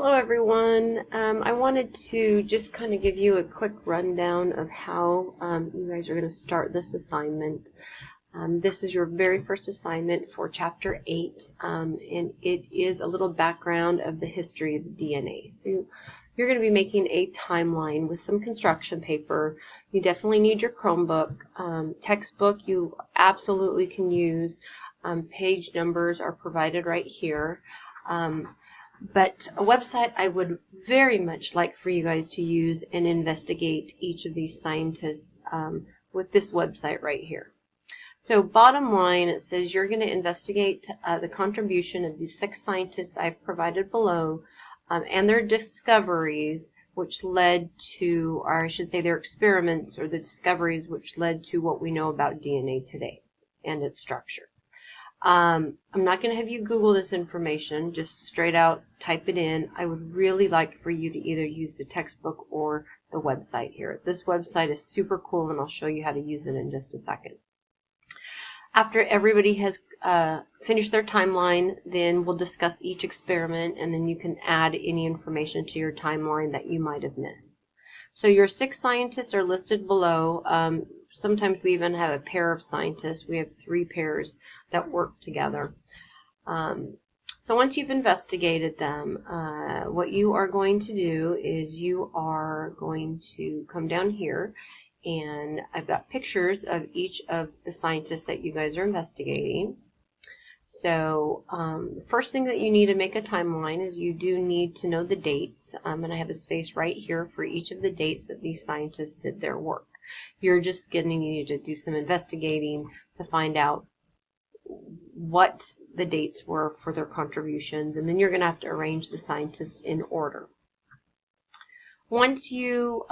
Hello everyone. I wanted to just kind of give you a quick rundown of how you guys are going to start this assignment. This is your very first assignment for Chapter 8, and it is a little background of the history of the DNA. So you're going to be making a timeline with some construction paper. You definitely need your Chromebook. Textbook you absolutely can use. Page numbers are provided right here. But a website I would very much like for you guys to use and investigate each of these scientists with this website right here. So bottom line, it says you're going to investigate the contribution of these 6 scientists I've provided below and their discoveries which led to, or I should say their experiments or the discoveries which led to what we know about DNA today and its structure. I'm not going to have you Google this information, just straight out type it in. I would really like for you to either use the textbook or the website here. This website is super cool and I'll show you how to use it in just a second. After everybody has finished their timeline, then we'll discuss each experiment and then you can add any information to your timeline that you might have missed. So your 6 scientists are listed below. Sometimes we even have a pair of scientists. We have 3 pairs that work together. So once you've investigated them, what you are going to do is you are going to come down here, and I've got pictures of each of the scientists that you guys are investigating. So the first thing that you need to make a timeline is you do need to know the dates, and I have a space right here for each of the dates that these scientists did their work. You're just going to need to do some investigating to find out what the dates were for their contributions, and then you're going to have to arrange the scientists in order. Once you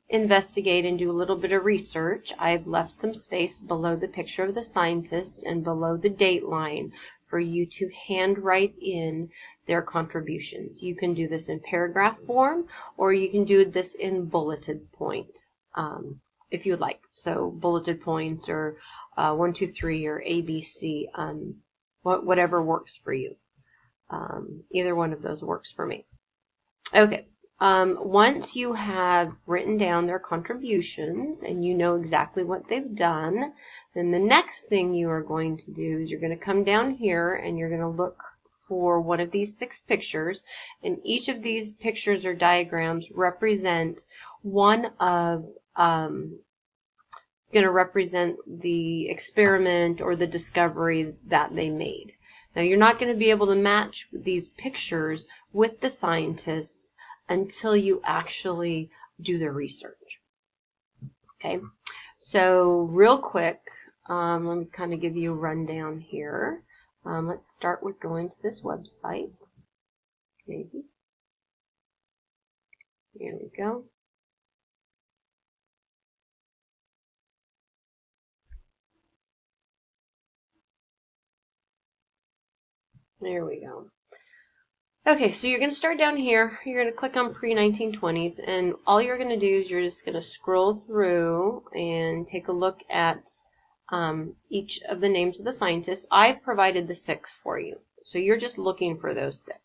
investigate and do a little bit of research, I've left some space below the picture of the scientist and below the date line for you to handwrite in their contributions. You can do this in paragraph form or you can do this in bulleted points if you would like. So bulleted points or 1, 2, 3 or ABC, whatever works for you. Either one of those works for me. Okay. Once you have written down their contributions and you know exactly what they've done, then the next thing you are going to do is you're going to come down here and you're going to look for one of these 6 pictures, and each of these pictures or diagrams represent one of going to represent the experiment or the discovery that they made. Now you're not going to be able to match these pictures with the scientists until you actually do the research. Okay, so real quick, let me kind of give you a rundown here. Let's start with going to this website. Maybe. Here we go. There we go. Okay, so you're going to start down here. You're going to click on pre-1920s, and all you're going to do is you're just going to scroll through and take a look at each of the names of the scientists. I've provided the 6 for you, so you're just looking for those 6.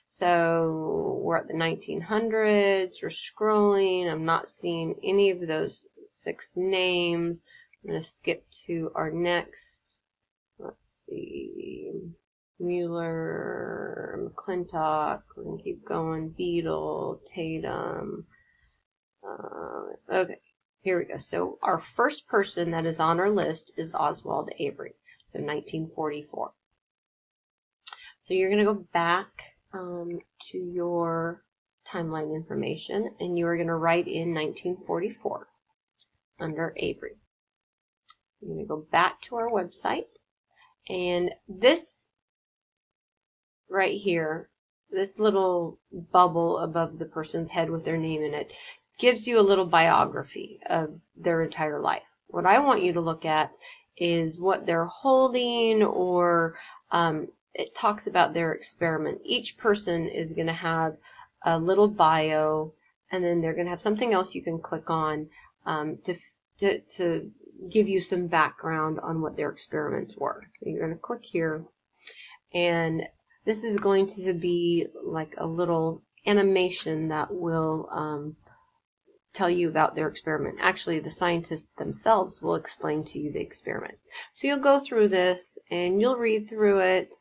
So we're at the 1900s. We're scrolling. I'm not seeing any of those 6 names. I'm going to skip to our next. Let's see. Mueller, McClintock, we're going to keep going, Beadle, Tatum. Okay, here we go. So our first person that is on our list is Oswald Avery, so 1944. So you're going to go back to your timeline information, and you are going to write in 1944 under Avery. You're going to go back to our website, and this right here, this little bubble above the person's head with their name in it, gives you a little biography of their entire life. What I want you to look at is what they're holding, or it talks about their experiment. Each person is going to have a little bio, and then they're going to have something else you can click on to give you some background on what their experiments were. So you're going to click here, and this is going to be like a little animation that will tell you about their experiment. Actually, the scientists themselves will explain to you the experiment. So you'll go through this and you'll read through it,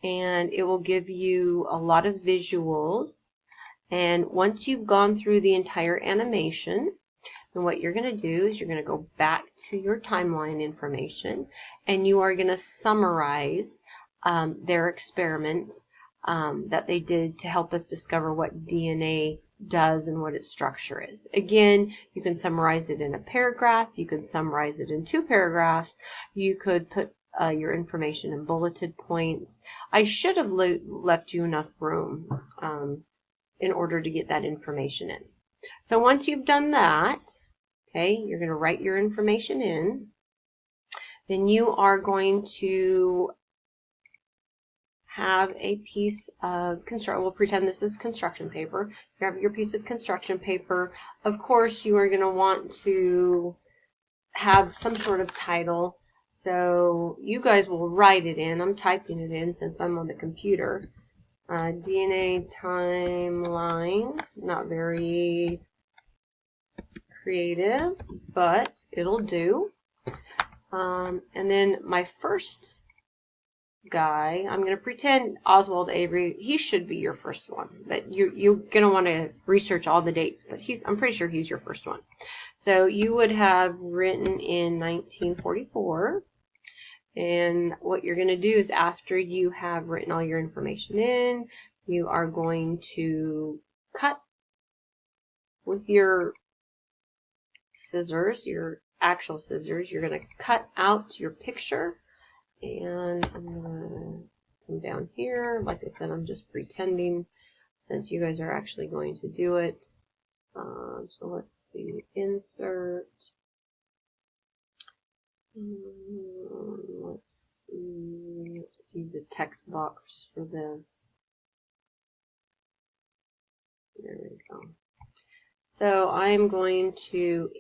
and it will give you a lot of visuals. And once you've gone through the entire animation, then what you're going to do is you're going to go back to your timeline information, and you are going to summarize their experiment that they did to help us discover what DNA does and what its structure is. Again, you can summarize it in a paragraph. You can summarize it in 2 paragraphs. You could put your information in bulleted points. I should have left you enough room in order to get that information in. So once you've done that, okay, you're going to write your information in. Then you are going to have a piece of we'll pretend this is construction paper. You have your piece of construction paper. Of course, you are going to want to have some sort of title. So you guys will write it in. I'm typing it in since I'm on the computer. DNA timeline, not very creative, but it'll do. And then my first guy, I'm going to pretend Oswald Avery. He should be your first one, but you're going to want to research all the dates, but I'm pretty sure he's your first one. So you would have written in 1944. And what you're going to do is after you have written all your information in, you are going to cut with your scissors, your actual scissors. You're going to cut out your picture. And I'm going to come down here. Like I said, I'm just pretending since you guys are actually going to do it. So let's see. Insert. Let's see. Let's use a text box for this. There we go. So I'm going to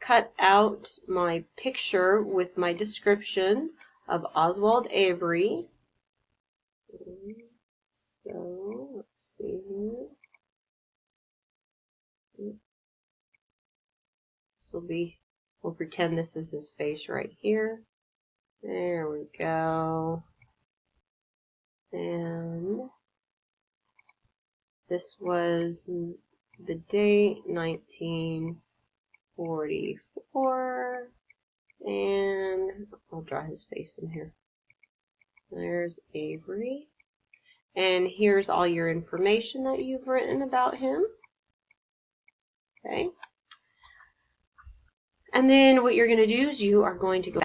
cut out my picture with my description of Oswald Avery. So let's see here. This will be. We'll pretend this is his face right here. There we go. And this was the date, 1944. And I'll draw his face in here. There's Avery. And here's all your information that you've written about him. Okay. And then what you're going to do is you are going to go